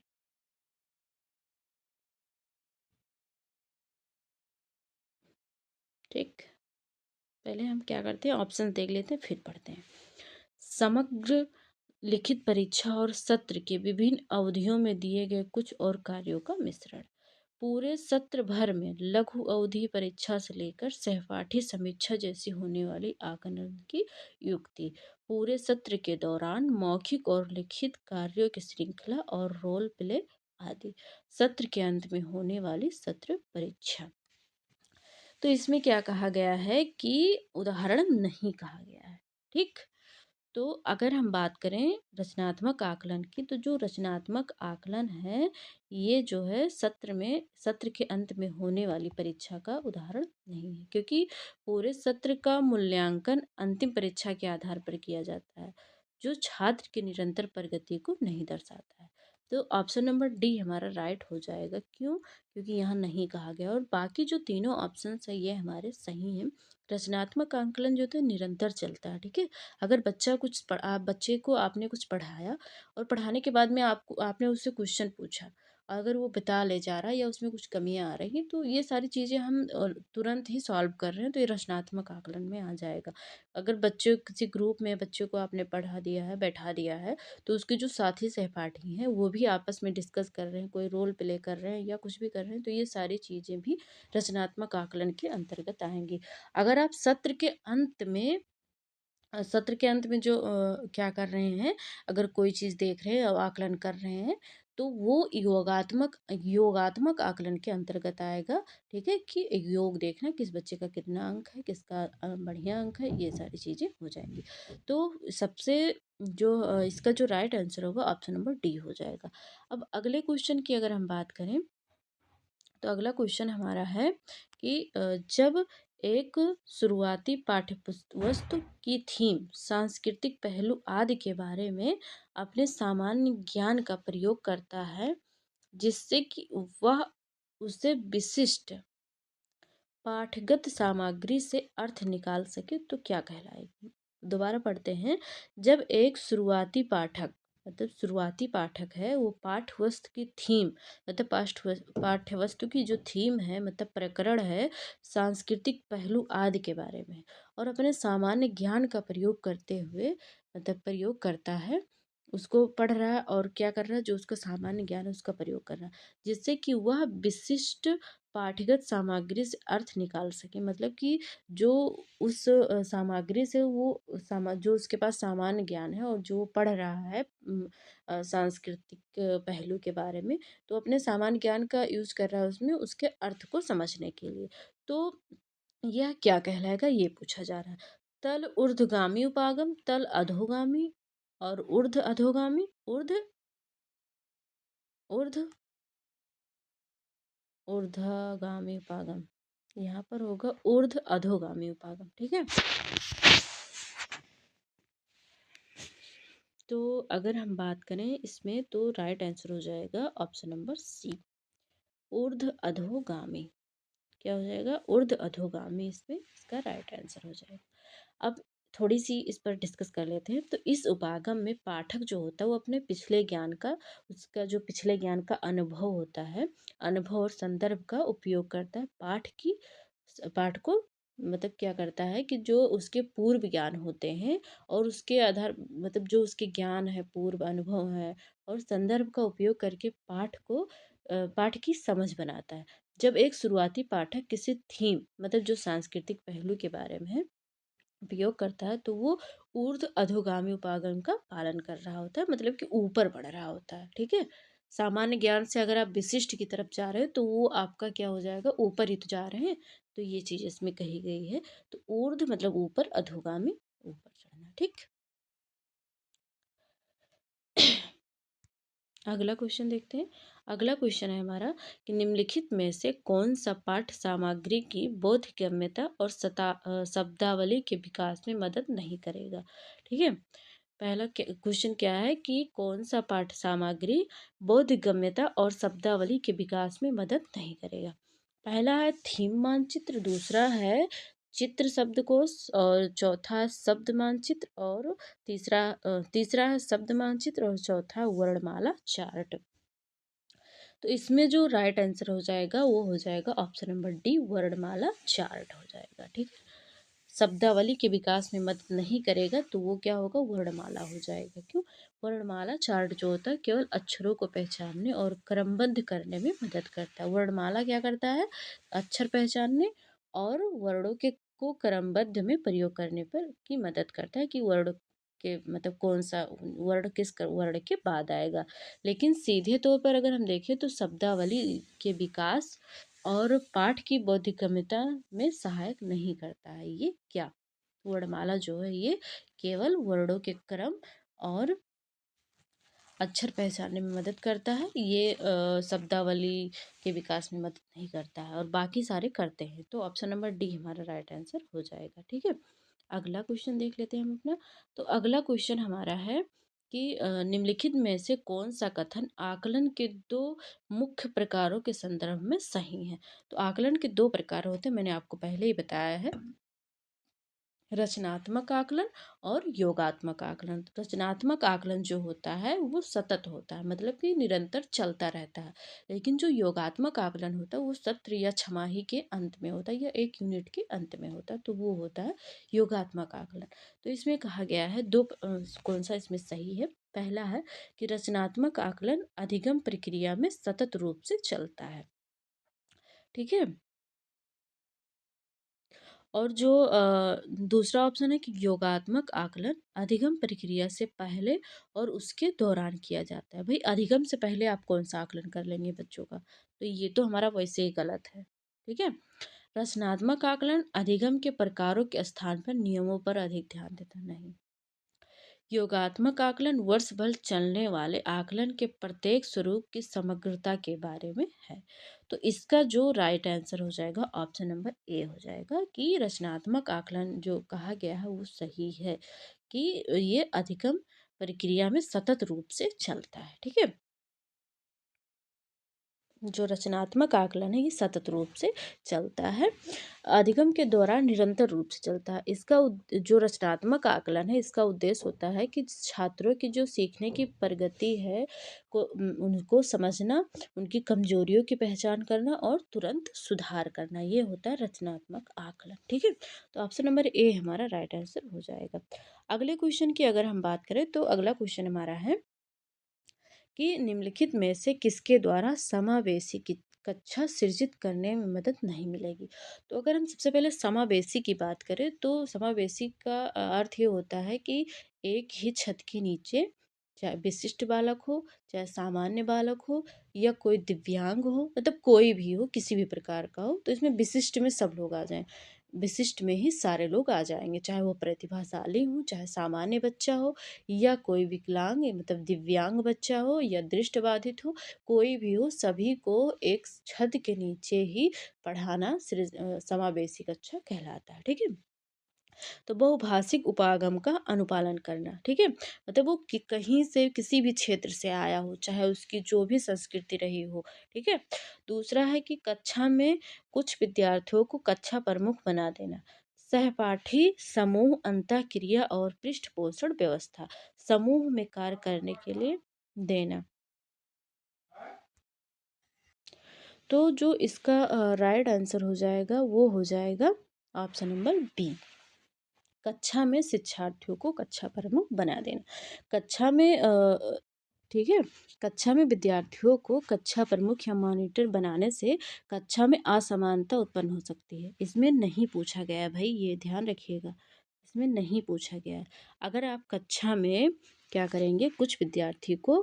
ठीक, पहले हम क्या करते हैं ऑप्शन देख लेते हैं फिर पढ़ते हैं। समग्र लिखित परीक्षा और सत्र के विभिन्न अवधियों में दिए गए कुछ और कार्यों का मिश्रण। पूरे सत्र भर में लघु अवधि परीक्षा से लेकर सहपाठी समीक्षा जैसी होने वाली आकलन की युक्ति। पूरे सत्र के दौरान मौखिक और लिखित कार्यों की श्रृंखला और रोल प्ले आदि। सत्र के अंत में होने वाली सत्र परीक्षा। तो इसमें क्या कहा गया है कि उदाहरण नहीं कहा गया है। ठीक, तो अगर हम बात करें रचनात्मक आकलन की, तो जो रचनात्मक आकलन है ये जो है सत्र के अंत में होने वाली परीक्षा का उदाहरण नहीं है, क्योंकि पूरे सत्र का मूल्यांकन अंतिम परीक्षा के आधार पर किया जाता है, जो छात्र की निरंतर प्रगति को नहीं दर्शाता है। तो ऑप्शन नंबर डी हमारा राइट हो जाएगा। क्यों, क्योंकि यहाँ नहीं कहा गया, और बाकी जो तीनों ऑप्शन है ये हमारे सही हैं। रचनात्मक आकलन जो होता है निरंतर चलता है। ठीक है, अगर बच्चे को आपने कुछ पढ़ाया और पढ़ाने के बाद में आपने उससे क्वेश्चन पूछा, अगर वो बता ले जा रहा है या उसमें कुछ कमियां आ रही हैं, तो ये सारी चीज़ें हम तुरंत ही सॉल्व कर रहे हैं, तो ये रचनात्मक आकलन में आ जाएगा। अगर बच्चे किसी ग्रुप में बच्चे को आपने पढ़ा दिया है, बैठा दिया है, तो उसके जो साथी सहपाठी हैं वो भी आपस में डिस्कस कर रहे हैं, कोई रोल प्ले कर रहे हैं या कुछ भी कर रहे हैं, तो ये सारी चीज़ें भी रचनात्मक आकलन के अंतर्गत आएंगी। अगर आप सत्र के अंत में सत्र के अंत में जो क्या कर रहे हैं, अगर कोई चीज़ देख रहे हैं और आकलन कर रहे हैं, तो वो योगात्मक योगात्मक आकलन के अंतर्गत आएगा। ठीक है, कि योग देखना किस बच्चे का कितना अंक है, किसका बढ़िया अंक है, ये सारी चीज़ें हो जाएंगी। तो सबसे जो इसका जो राइट आंसर होगा ऑप्शन नंबर डी हो जाएगा। अब अगले क्वेश्चन की अगर हम बात करें, तो अगला क्वेश्चन हमारा है कि जब एक शुरुआती पाठ्य वस्तु की थीम सांस्कृतिक पहलू आदि के बारे में अपने सामान्य ज्ञान का प्रयोग करता है, जिससे कि वह उसे विशिष्ट पाठगत सामग्री से अर्थ निकाल सके, तो क्या कहलाएगी। दोबारा पढ़ते हैं। जब एक शुरुआती पाठक, मतलब शुरुआती पाठक है, वो पाठ्य वस्तु की थीम, मतलब पाठ्य वस्तु की जो थीम है, मतलब प्रकरण है, सांस्कृतिक पहलू आदि के बारे में, और अपने सामान्य ज्ञान का प्रयोग करते हुए, मतलब प्रयोग करता है, उसको पढ़ रहा है और क्या कर रहा है, जो उसका सामान्य ज्ञान है उसका प्रयोग कर रहा है, जिससे कि वह विशिष्ट पाठ्यगत सामग्री से अर्थ निकाल सके। मतलब कि जो उस सामग्री से वो जो उसके पास सामान्य ज्ञान है और जो पढ़ रहा है सांस्कृतिक पहलू के बारे में, तो अपने सामान्य ज्ञान का यूज कर रहा है उसमें, उसके अर्थ को समझने के लिए। तो यह क्या कहलाएगा, ये पूछा जा रहा है। तल ऊर्ध्वगामी उपागम, तल अधोगामी और ऊर्ध्व अधोगामी, ऊर्ध्व ऊर्ध्वगामी उपागम, यहाँ पर होगा ऊर्ध्व अधोगामी उपागम। ठीक है, तो अगर हम बात करें इसमें, तो राइट आंसर हो जाएगा ऑप्शन नंबर सी, ऊर्ध्व अधोगामी। क्या हो जाएगा, ऊर्ध्व अधोगामी, इसमें इसका राइट आंसर हो जाएगा। अब थोड़ी सी इस पर डिस्कस कर लेते हैं। तो इस उपागम में पाठक जो होता है वो अपने पिछले ज्ञान का, उसका जो पिछले ज्ञान का अनुभव होता है, अनुभव और संदर्भ का उपयोग करता है पाठ को, मतलब क्या करता है कि जो उसके पूर्व ज्ञान होते हैं और उसके आधार, मतलब जो उसके ज्ञान है, पूर्व अनुभव है और संदर्भ का उपयोग करके पाठ की समझ बनाता है। जब एक शुरुआती पाठक किसी थीम, मतलब जो सांस्कृतिक पहलू के बारे में है, उपयोग करता है, तो वो ऊर्ध्व अधोगामी उपागम का पालन कर रहा होता है, मतलब कि ऊपर बढ़ रहा होता है। ठीक है, सामान्य ज्ञान से अगर आप विशिष्ट की तरफ जा रहे हो, तो वो आपका क्या हो जाएगा, ऊपर ही तो जा रहे हैं। तो ये चीज इसमें कही गई है। तो ऊर्ध्व मतलब ऊपर, अधोगामी ऊपर चढ़ना। ठीक, अगला क्वेश्चन देखते हैं। अगला क्वेश्चन है हमारा कि निम्नलिखित में से कौन सा पाठ सामग्री की बोधगम्यता और शब्दावली के विकास में मदद नहीं करेगा। ठीक है, पहला क्वेश्चन क्या है कि कौन सा पाठ सामग्री बोधगम्यता और शब्दावली के विकास में मदद नहीं करेगा। पहला है थीम मानचित्र, दूसरा है चित्र शब्दकोश, और चौथा है शब्द मानचित्र, और तीसरा है शब्द मानचित्र, और चौथा है वर्णमाला चार्ट। तो इसमें जो राइट आंसर हो जाएगा वो हो जाएगा ऑप्शन नंबर डी, वर्णमाला चार्ट हो जाएगा। ठीक है, शब्दावली के विकास में मदद नहीं करेगा, तो वो क्या होगा, वर्णमाला हो जाएगा। क्यों, वर्णमाला चार्ट जो होता है केवल अक्षरों को पहचानने और क्रमबद्ध करने में मदद करता है। वर्णमाला क्या करता है, अक्षर पहचानने और वर्णों के को क्रमबद्ध में प्रयोग करने पर की मदद करता है, कि वर्ण के मतलब कौन सा वर्ण किस वर्ण के बाद आएगा। लेकिन सीधे तौर पर अगर हम देखें, तो शब्दावली के विकास और पाठ की बौद्धिकमता में सहायक नहीं करता है। ये क्या, वर्णमाला जो है ये केवल वर्णों के क्रम और अक्षर पहचानने में मदद करता है। ये शब्दावली के विकास में मदद नहीं करता है, और बाकी सारे करते हैं। तो ऑप्शन नंबर डी हमारा राइट आंसर हो जाएगा। ठीक है, अगला क्वेश्चन देख लेते हैं हम अपना। तो अगला क्वेश्चन हमारा है कि निम्नलिखित में से कौन सा कथन आकलन के दो मुख्य प्रकारों के संदर्भ में सही है। तो आकलन के दो प्रकार होते हैं, मैंने आपको पहले ही बताया है, रचनात्मक आकलन और योगात्मक आकलन। तो रचनात्मक आकलन जो होता है वो सतत होता है, मतलब कि निरंतर चलता रहता है। लेकिन जो योगात्मक आकलन होता है वो सत्र या छमाही के अंत में होता है, या एक यूनिट के अंत में होता है, तो वो होता है योगात्मक आकलन। तो इसमें कहा गया है दो, कौन सा इसमें सही है। पहला है कि रचनात्मक आकलन अधिगम प्रक्रिया में सतत रूप से चलता है। ठीक है, और जो दूसरा ऑप्शन है कि योगात्मक आकलन अधिगम प्रक्रिया से पहले और उसके दौरान किया जाता है। भाई अधिगम से पहले आप कौन सा आकलन कर लेंगे बच्चों का, तो ये तो हमारा वैसे ही गलत है। ठीक है। रचनात्मक आकलन अधिगम के प्रकारों के स्थान पर नियमों पर अधिक ध्यान देता नहीं। योगात्मक आकलन वर्ष भर चलने वाले आकलन के प्रत्येक स्वरूप की समग्रता के बारे में है। तो इसका जो राइट आंसर हो जाएगा ऑप्शन नंबर ए हो जाएगा कि रचनात्मक आकलन जो कहा गया है वो सही है, कि ये अधिगम प्रक्रिया में सतत रूप से चलता है। ठीक है। जो रचनात्मक आकलन है ये सतत रूप से चलता है, अधिगम के दौरान निरंतर रूप से चलता है। इसका जो रचनात्मक आकलन है इसका उद्देश्य होता है कि छात्रों की जो सीखने की प्रगति है को उनको समझना, उनकी कमजोरियों की पहचान करना और तुरंत सुधार करना, ये होता है रचनात्मक आकलन। ठीक है। तो ऑप्शन नंबर ए हमारा राइट आंसर हो जाएगा। अगले क्वेश्चन की अगर हम बात करें तो अगला क्वेश्चन हमारा है कि निम्नलिखित में से किसके द्वारा समावेशी की कक्षा सृजित करने में मदद नहीं मिलेगी। तो अगर हम सबसे पहले समावेशी की बात करें तो समावेशी का अर्थ ये होता है कि एक ही छत के नीचे चाहे विशिष्ट बालक हो, चाहे सामान्य बालक हो, या कोई दिव्यांग हो, मतलब कोई भी हो, किसी भी प्रकार का हो, तो इसमें विशिष्ट में सब लोग आ जाएं। विशिष्ट में ही सारे लोग आ जाएंगे, चाहे वो प्रतिभाशाली हो, चाहे सामान्य बच्चा हो, या कोई विकलांग मतलब दिव्यांग बच्चा हो, या दृष्टिबाधित हो, कोई भी हो, सभी को एक छत के नीचे ही पढ़ाना समावेशी कक्षा कहलाता है। ठीक है। तो बहुभाषिक उपागम का अनुपालन करना। ठीक है। मतलब वो कहीं से किसी भी क्षेत्र से आया हो, चाहे उसकी जो भी संस्कृति रही हो। ठीक है। दूसरा है कि कक्षा में कुछ विद्यार्थियों को कक्षा प्रमुख बना देना। सहपाठी समूह अंतःक्रिया और पृष्ठपोषण व्यवस्था, समूह में कार्य करने के लिए देना। तो जो इसका राइट आंसर हो जाएगा वो हो जाएगा ऑप्शन नंबर बी, कक्षा में शिक्षार्थियों को कक्षा प्रमुख बना देना। कक्षा में ठीक है, कक्षा में विद्यार्थियों को कक्षा प्रमुख या मॉनिटर बनाने से कक्षा में असमानता उत्पन्न हो सकती है। इसमें नहीं पूछा गया है भाई, ये ध्यान रखिएगा, इसमें नहीं पूछा गया है। अगर आप कक्षा में क्या करेंगे, कुछ विद्यार्थी को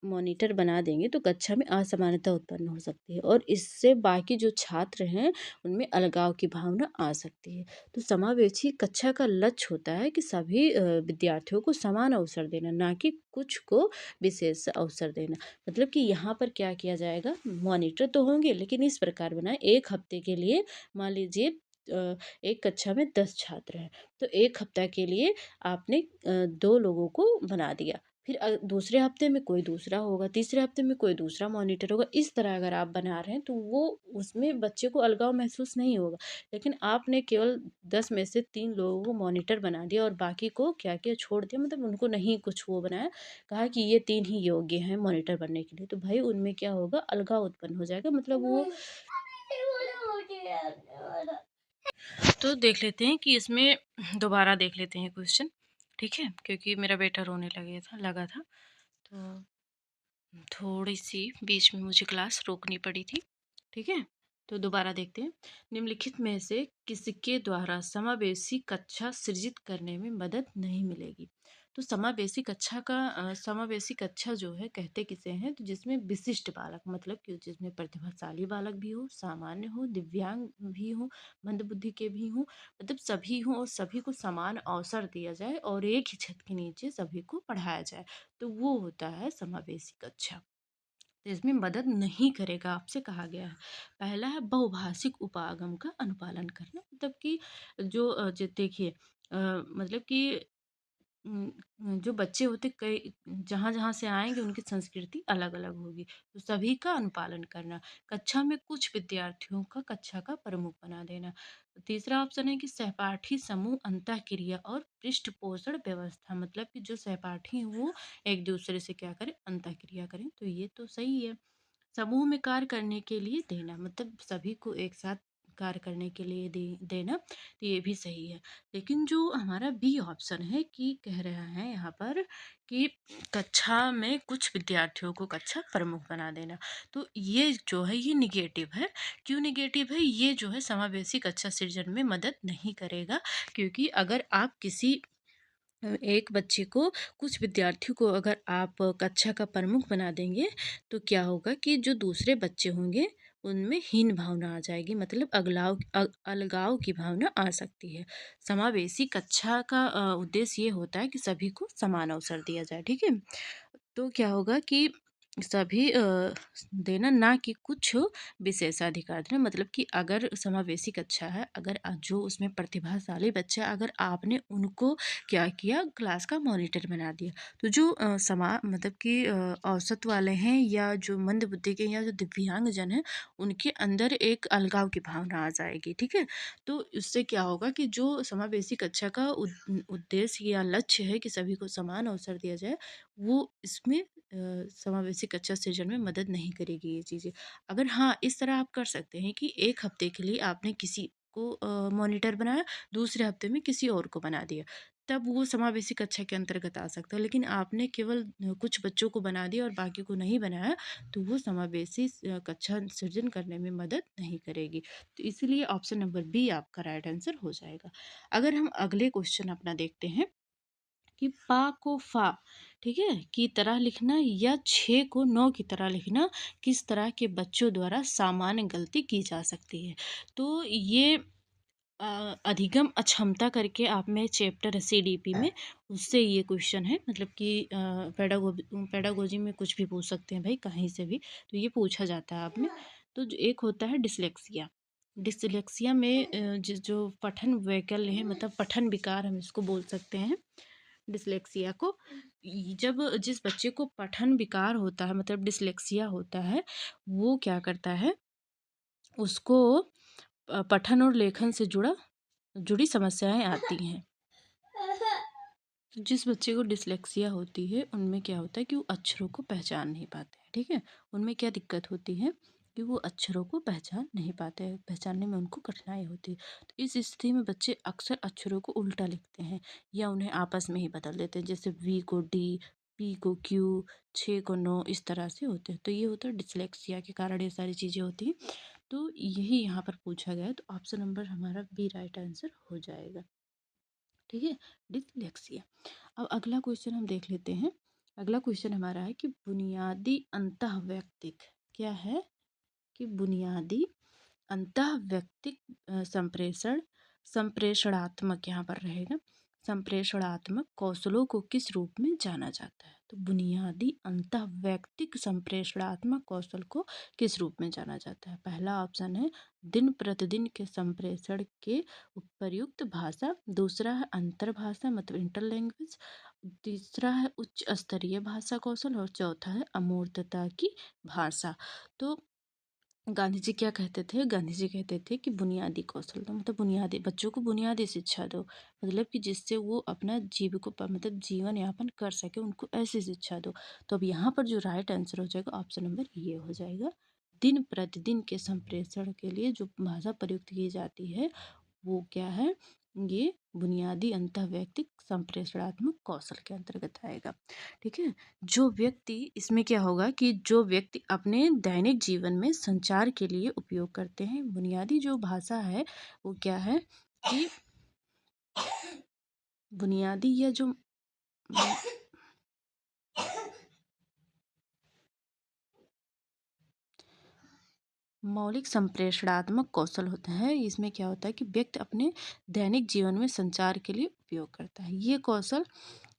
मॉनिटर बना देंगे तो कक्षा में असमानता उत्पन्न हो सकती है और इससे बाकी जो छात्र हैं उनमें अलगाव की भावना आ सकती है। तो समावेशी कक्षा का लक्ष्य होता है कि सभी विद्यार्थियों को समान अवसर देना, ना कि कुछ को विशेष अवसर देना। मतलब कि यहाँ पर क्या किया जाएगा, मॉनिटर तो होंगे लेकिन इस प्रकार बनाए, एक हफ्ते के लिए मान लीजिए एक कक्षा में 10 छात्र हैं, तो एक हफ्ता के लिए आपने 2 लोगों को बना दिया, फिर दूसरे हफ्ते में कोई दूसरा होगा, तीसरे हफ्ते में कोई दूसरा मॉनिटर होगा। इस तरह अगर आप बना रहे हैं तो वो उसमें बच्चे को अलगाव महसूस नहीं होगा। लेकिन आपने केवल 10 में से 3 लोगों को मॉनिटर बना दिया और बाकी को क्या किया, छोड़ दिया, मतलब उनको नहीं कुछ वो बनाया, कहा कि ये 3 ही योग्य हैं मॉनिटर बनने के लिए, तो भाई उनमें क्या होगा, अलगाव उत्पन्न हो जाएगा। मतलब वो तो देख लेते हैं कि इसमें दोबारा देख लेते हैं क्वेश्चन। ठीक है, क्योंकि मेरा बेटा रोने लगा था, तो थोड़ी सी बीच में मुझे क्लास रोकनी पड़ी थी। ठीक है। तो दोबारा देखते हैं, निम्नलिखित में से किसके द्वारा समावेशी कक्षा सृजित करने में मदद नहीं मिलेगी। तो समावेशी कक्षा जो है कहते किसे हैं, तो जिसमें विशिष्ट बालक, मतलब कि जिसमें प्रतिभाशाली बालक भी हो, सामान्य हो, दिव्यांग भी हो, मंदबुद्धि के भी हो, मतलब सभी हों और सभी को समान अवसर दिया जाए और एक ही छत के नीचे सभी को पढ़ाया जाए, तो वो होता है समावेशी कक्षा। तो इसमें मदद नहीं करेगा, आपसे कहा गया है। पहला है बहुभाषिक उपागम का अनुपालन करना, मतलब कि जो देखिए मतलब कि जो बच्चे होते कई जहाँ जहाँ से आएंगे उनकी संस्कृति अलग अलग होगी, तो सभी का अनुपालन करना। कक्षा में कुछ विद्यार्थियों का कक्षा का प्रमुख बना देना। तीसरा ऑप्शन है कि सहपाठी समूह अंतःक्रिया और पृष्ठपोषण व्यवस्था, मतलब कि जो सहपाठी हैं वो एक दूसरे से क्या करें, अंतःक्रिया करें, तो ये तो सही है। समूह में कार्य करने के लिए देना, मतलब सभी को एक साथ कार्य करने के लिए देना, तो ये भी सही है। लेकिन जो हमारा बी ऑप्शन है कि कह रहा है यहाँ पर कि कक्षा में कुछ विद्यार्थियों को कक्षा प्रमुख बना देना, तो ये जो है ये निगेटिव है। क्यों निगेटिव है? ये जो है समावेशी कक्षा सृजन में मदद नहीं करेगा, क्योंकि अगर आप किसी एक बच्चे को, कुछ विद्यार्थियों को अगर आप कक्षा का प्रमुख बना देंगे, तो क्या होगा कि जो दूसरे बच्चे होंगे उनमें हीन भावना आ जाएगी, मतलब अलगाव की भावना आ सकती है। समावेशी कक्षा का उद्देश्य ये होता है कि सभी को समान अवसर दिया जाए, ठीक है। तो क्या होगा कि सभी देना, ना कि कुछ विशेषाधिकार देना, मतलब कि अगर समावेशी कक्षा है, अगर जो उसमें प्रतिभाशाली बच्चा, अगर आपने उनको क्या किया, क्लास का मॉनिटर बना दिया, तो जो मतलब कि औसत वाले हैं या जो मंद बुद्धि के या जो दिव्यांगजन हैं, उनके अंदर एक अलगाव की भावना आ जाएगी, ठीक है। तो इससे क्या होगा कि जो समावेशी कक्षा का उद्देश्य या लक्ष्य है कि सभी को समान अवसर दिया जाए, वो इसमें समावेशी कक्षा सृजन में मदद नहीं करेगी ये चीज़ें। अगर हाँ, इस तरह आप कर सकते हैं कि एक हफ्ते के लिए आपने किसी को मॉनिटर बनाया, दूसरे हफ्ते में किसी और को बना दिया, तब वो समावेशी कक्षा के अंतर्गत आ सकता है। लेकिन आपने केवल कुछ बच्चों को बना दिया और बाकी को नहीं बनाया, तो वो समावेशी कक्षा सृजन करने में मदद नहीं करेगी। तो इसलिए ऑप्शन नंबर बी आपका राइट आंसर हो जाएगा। अगर हम अगले क्वेश्चन अपना देखते हैं कि पा को फा, ठीक है, की तरह लिखना या छः को नौ की तरह लिखना किस तरह के बच्चों द्वारा सामान्य गलती की जा सकती है। तो ये अधिगम अक्षमता करके आप में चैप्टर है सीडीपी में, उससे ये क्वेश्चन है, मतलब कि पेडागोजी में कुछ भी पूछ सकते हैं भाई, कहीं से भी, तो ये पूछा जाता है आप में। तो एक होता है डिसलेक्सिया। डिसलेक्सिया में जो पठन वैकल्य है, मतलब पठन विकार हम इसको बोल सकते हैं, डिसलेक्सिया को। जब जिस बच्चे को पठन विकार होता है, मतलब डिसलेक्सिया होता है, वो क्या करता है, उसको पठन और लेखन से जुड़ी समस्याएं आती हैं। तो जिस बच्चे को डिसलेक्सिया होती है, उनमें क्या होता है कि वो अक्षरों को पहचान नहीं पाते हैं, ठीक है। उनमें क्या दिक्कत होती है कि वो अक्षरों को पहचान नहीं पाते हैं, पहचानने में उनको कठिनाई होती है। तो इस स्थिति में बच्चे अक्सर अक्षरों को उल्टा लिखते हैं या उन्हें आपस में ही बदल देते हैं, जैसे वी को डी, पी को क्यू, छः को नो, इस तरह से होते हैं। तो ये होता है डिसलेक्सिया के कारण ये सारी चीज़ें होती हैं। तो यही यहाँ पर पूछा गया है, तो ऑप्शन नंबर हमारा बी राइट आंसर हो जाएगा, ठीक है, डिसलेक्सिया। अब अगला क्वेश्चन हम देख लेते हैं। अगला क्वेश्चन हमारा है कि बुनियादी अंतःवैयक्तिक क्या है, कि बुनियादी अंतःवैयक्तिक संप्रेषण, संप्रेषणात्मक यहाँ पर रहेगा, संप्रेषणात्मक कौशलों को किस रूप में जाना जाता है। तो बुनियादी अंतःवैयक्तिक संप्रेषणात्मक कौशल को किस रूप में जाना जाता है। पहला ऑप्शन है दिन प्रतिदिन के संप्रेषण के उपयुक्त भाषा, दूसरा है अंतर्भाषा मतलब इंटर लैंग्वेज, तीसरा है उच्च स्तरीय भाषा कौशल, और चौथा है अमूर्तता की भाषा। तो गांधी जी क्या कहते थे, गांधी जी कहते थे कि बुनियादी कौशल दो, मतलब बुनियादी, बच्चों को बुनियादी शिक्षा दो, मतलब कि जिससे वो अपना मतलब जीवन यापन कर सके, उनको ऐसी शिक्षा दो। तो अब यहाँ पर जो राइट आंसर हो जाएगा ऑप्शन नंबर ये हो जाएगा। दिन प्रतिदिन के संप्रेषण के लिए जो भाषा प्रयुक्त की जाती है, वो क्या है, ये बुनियादी अंतःवैयक्तिक संप्रेषणात्मक कौशल के अंतर्गत आएगा, ठीक है। जो व्यक्ति, इसमें क्या होगा कि जो व्यक्ति अपने दैनिक जीवन में संचार के लिए उपयोग करते हैं, बुनियादी जो भाषा है वो क्या है कि बुनियादी या जो मौलिक संप्रेषणात्मक कौशल होता है, इसमें क्या होता है कि व्यक्ति अपने दैनिक जीवन में संचार के लिए उपयोग करता है। ये कौशल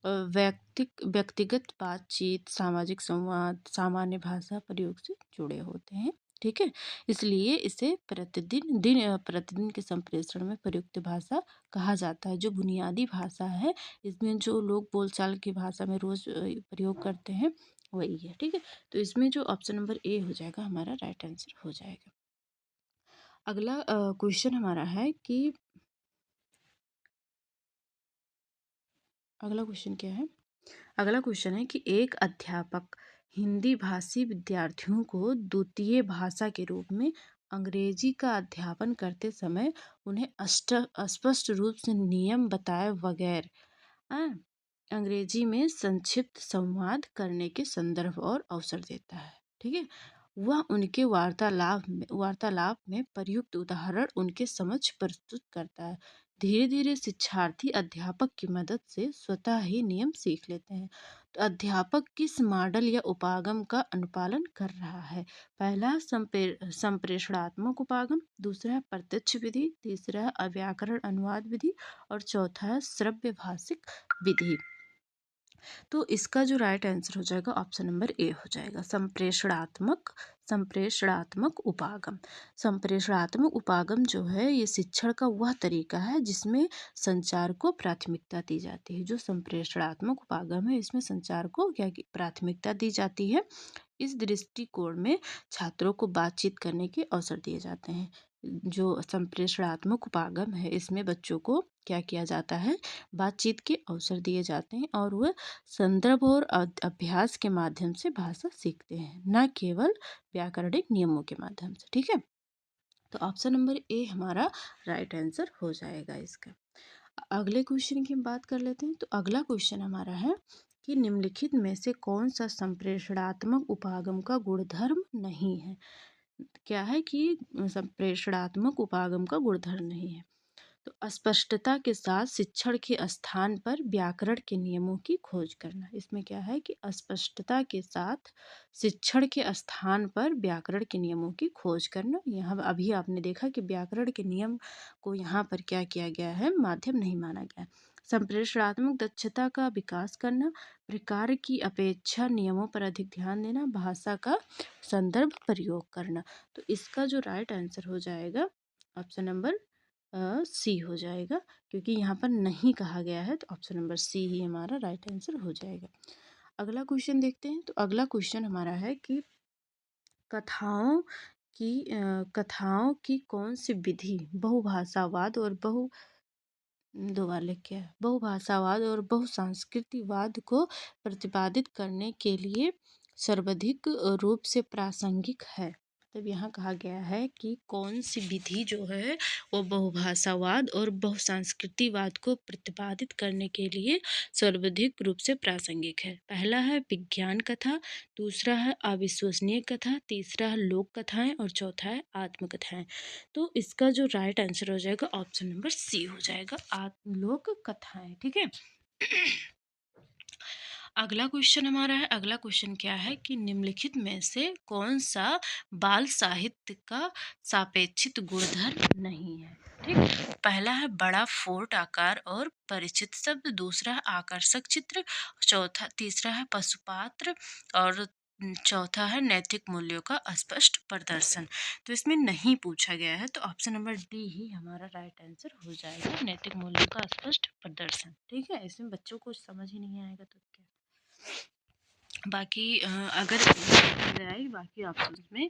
व्यक्तिगत बातचीत, सामाजिक संवाद, सामान्य भाषा प्रयोग से जुड़े होते हैं, ठीक है। इसलिए इसे प्रतिदिन के संप्रेषण में प्रयुक्त भाषा कहा जाता है। जो बुनियादी भाषा है, इसमें जो लोग बोलचाल की भाषा में रोज प्रयोग करते हैं, वही है, ठीक है। तो इसमें जो ऑप्शन नंबर ए हो जाएगा हमारा राइट आंसर हो जाएगा। अगला क्वेश्चन हमारा है कि अगला क्वेश्चन क्या है, अगला क्वेश्चन है कि एक अध्यापक हिंदी भाषी विद्यार्थियों को द्वितीय भाषा के रूप में अंग्रेजी का अध्यापन करते समय उन्हें स्पष्ट रूप से नियम बताए बगैर अंग्रेजी में संक्षिप्त संवाद करने के संदर्भ और अवसर देता है। ठीक है, वह उनके वार्तालाप में प्रयुक्त उदाहरण उनके समक्ष प्रस्तुत करता है। धीरे धीरे शिक्षार्थी अध्यापक की मदद से स्वतः ही नियम सीख लेते हैं। तो अध्यापक किस मॉडल या उपागम का अनुपालन कर रहा है? पहला संप्रेषणात्मक उपागम, दूसरा है प्रत्यक्ष विधि, तीसरा है अव्याकरण अनुवाद विधि और चौथा है श्रव्य भाषिक विधि। तो इसका जो राइट आंसर हो जाएगा ऑप्शन नंबर ए हो जाएगा, संप्रेषणात्मक उपागम। संप्रेषणात्मक उपागम जो है ये शिक्षण का वह तरीका है जिसमें संचार को प्राथमिकता दी जाती है। जो संप्रेषणात्मक उपागम है इसमें संचार को क्या प्राथमिकता दी जाती है। इस दृष्टिकोण में छात्रों को बातचीत करने के अवसर दिए जाते हैं। जो संप्रेषणात्मक उपागम है इसमें बच्चों को क्या किया जाता है, बातचीत के अवसर दिए जाते हैं और वह संदर्भ और अभ्यास के माध्यम से भाषा सीखते हैं, न केवल व्याकरणिक नियमों के माध्यम से। ठीक है, तो ऑप्शन नंबर ए हमारा राइट आंसर हो जाएगा इसका। अगले क्वेश्चन की हम बात कर लेते हैं। तो अगला क्वेश्चन हमारा है कि निम्नलिखित में से कौन सा संप्रेषणात्मक उपागम का गुणधर्म नहीं है? क्या है कि संप्रेषणात्मक उपागम का गुणधर्म नहीं है। तो अस्पष्टता के साथ शिक्षण के स्थान पर व्याकरण के नियमों की खोज करना। इसमें क्या है कि अस्पष्टता के साथ शिक्षण के स्थान पर व्याकरण के नियमों की खोज करना। यहाँ अभी आपने देखा कि व्याकरण के नियम को यहाँ पर क्या किया गया है, माध्यम नहीं माना गया। संप्रेषणात्मक दक्षता का विकास करना, प्रकार की अपेक्षा नियमों पर अधिक ध्यान देना, भाषा का संदर्भ प्रयोग करना। तो इसका जो राइट आंसर हो जाएगा ऑप्शन नंबर सी हो जाएगा, क्योंकि यहाँ पर नहीं कहा गया है, तो ऑप्शन नंबर सी ही हमारा राइट आंसर हो जाएगा। अगला क्वेश्चन देखते हैं। तो अगला क्वेश्चन हमारा है कि कथाओं की कौन सी विधि बहुभाषावाद और बहुभाषावाद और बहुसांस्कृतिकवाद को प्रतिपादित करने के लिए सर्वाधिक रूप से प्रासंगिक है? तब यहाँ कहा गया है कि कौन सी विधि जो है वो बहुभाषावाद और बहुसांस्कृतिकवाद को प्रतिपादित करने के लिए सर्वाधिक रूप से प्रासंगिक है। पहला है विज्ञान कथा, दूसरा है अविश्वसनीय कथा, तीसरा है लोक कथाएं और चौथा है आत्मकथाएं। तो इसका जो राइट आंसर हो जाएगा ऑप्शन नंबर सी हो जाएगा, लोक कथाएं। ठीक है, अगला क्वेश्चन हमारा है। अगला क्वेश्चन क्या है कि निम्नलिखित में से कौन सा बाल साहित्य का सापेक्षित गुणधर्म नहीं है? ठीक, पहला है बड़ा फोर्ट आकार और परिचित शब्द, दूसरा है आकर्षक चित्र, तीसरा है पशुपात्र और चौथा है नैतिक मूल्यों का स्पष्ट प्रदर्शन। तो इसमें नहीं पूछा गया है, तो ऑप्शन नंबर डी ही हमारा राइट आंसर हो जाएगा, नैतिक मूल्यों का स्पष्ट प्रदर्शन। ठीक है, इसमें बच्चों को समझ ही नहीं आएगा तो क्या। बाकी अगर जाए बाकी ऑप्शंस में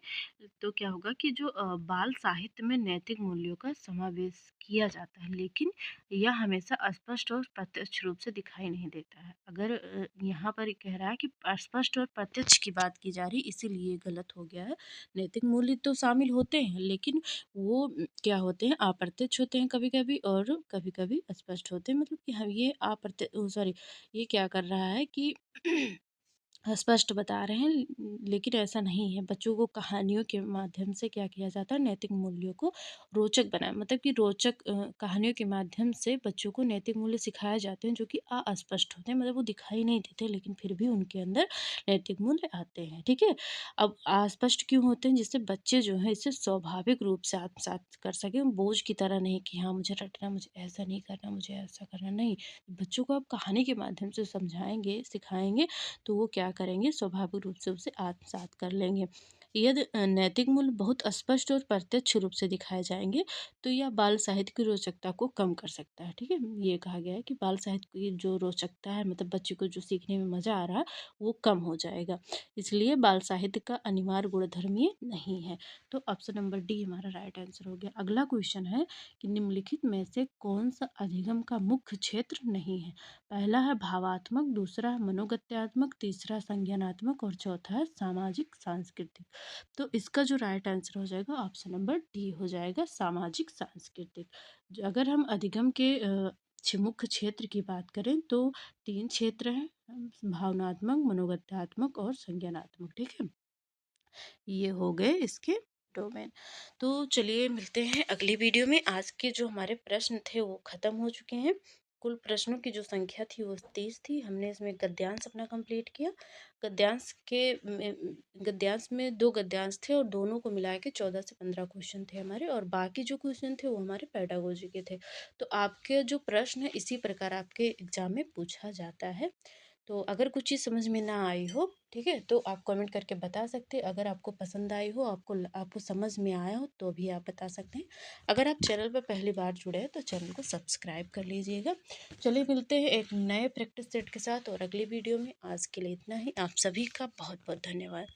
तो क्या होगा कि जो बाल साहित्य में नैतिक मूल्यों का समावेश किया जाता है, लेकिन यह हमेशा स्पष्ट और प्रत्यक्ष रूप से दिखाई नहीं देता है। अगर यहाँ पर कह रहा है कि स्पष्ट और प्रत्यक्ष की बात की जा रही, इसीलिए गलत हो गया है। नैतिक मूल्य तो शामिल होते हैं, लेकिन वो क्या होते हैं, अप्रत्यक्ष होते हैं कभी कभी और कभी कभी स्पष्ट होते हैं। मतलब कि हम ये सॉरी, ये क्या कर रहा है कि स्पष्ट बता रहे हैं, लेकिन ऐसा नहीं है। बच्चों को कहानियों के माध्यम से क्या किया जाता है, नैतिक मूल्यों को रोचक बनाया, मतलब कि रोचक कहानियों के माध्यम से बच्चों को नैतिक मूल्य सिखाए जाते हैं जो कि अस्पष्ट होते हैं, मतलब वो दिखाई नहीं देते, लेकिन फिर भी उनके अंदर नैतिक मूल्य आते हैं। ठीक है, अब अस्पष्ट क्यों होते हैं? जिससे बच्चे जो है इसे स्वाभाविक रूप से आत्मसात कर सकें, बोझ की तरह नहीं कि हाँ मुझे रटना, मुझे ऐसा नहीं करना, मुझे ऐसा करना नहीं। बच्चों को आप कहानी के माध्यम से समझाएंगे, सिखाएंगे, तो वो क्या करेंगे, स्वाभाविक रूप से उसे आत्मसात कर लेंगे। यदि नैतिक मूल्य बहुत स्पष्ट और प्रत्यक्ष रूप से दिखाए जाएंगे तो यह बाल साहित्य की रोचकता को कम कर सकता है। ठीक है, ये कहा गया है कि बाल साहित्य की जो रोचकता है, मतलब बच्चे को जो सीखने में मज़ा आ रहा है, वो कम हो जाएगा। इसलिए बाल साहित्य का अनिवार्य गुणधर्म ये नहीं है। तो ऑप्शन नंबर डी हमारा राइट आंसर हो गया। अगला क्वेश्चन है कि निम्नलिखित में से कौन सा अधिगम का मुख्य क्षेत्र नहीं है? पहला है भावात्मक, दूसरा है मनोगत्यात्मक, तीसरा संज्ञानात्मक और चौथा है सामाजिक सांस्कृतिक। तो इसका जो राइट आंसर हो जाएगा ऑप्शन नंबर डी हो जाएगा, सामाजिक सांस्कृतिक। अगर हम अधिगम के मुख्य क्षेत्र की बात करें तो 3 क्षेत्र हैं, भावनात्मक, मनोगत्यात्मक और संज्ञानात्मक, ठीक है। ये हो गए इसके डोमेन। तो चलिए मिलते हैं अगली वीडियो में। आज के जो हमारे प्रश्न थे वो ख़त्म हो चुके हैं। कुल प्रश्नों की जो संख्या थी वो 30 थी। हमने इसमें गद्यांश अपना कंप्लीट किया। गद्यांश में 2 गद्यांश थे और दोनों को मिला के 14 से 15 क्वेश्चन थे हमारे, और बाकी जो क्वेश्चन थे वो हमारे पेडागोजी के थे। तो आपके जो प्रश्न है इसी प्रकार आपके एग्जाम में पूछा जाता है। तो अगर कुछ चीज़ समझ में ना आई हो, ठीक है, तो आप कमेंट करके बता सकते हैं। अगर आपको पसंद आई हो, आपको समझ में आया हो, तो भी आप बता सकते हैं। अगर आप चैनल पर पहली बार जुड़े हैं तो चैनल को सब्सक्राइब कर लीजिएगा। चलिए मिलते हैं एक नए प्रैक्टिस सेट के साथ और अगली वीडियो में। आज के लिए इतना ही। आप सभी का बहुत बहुत धन्यवाद।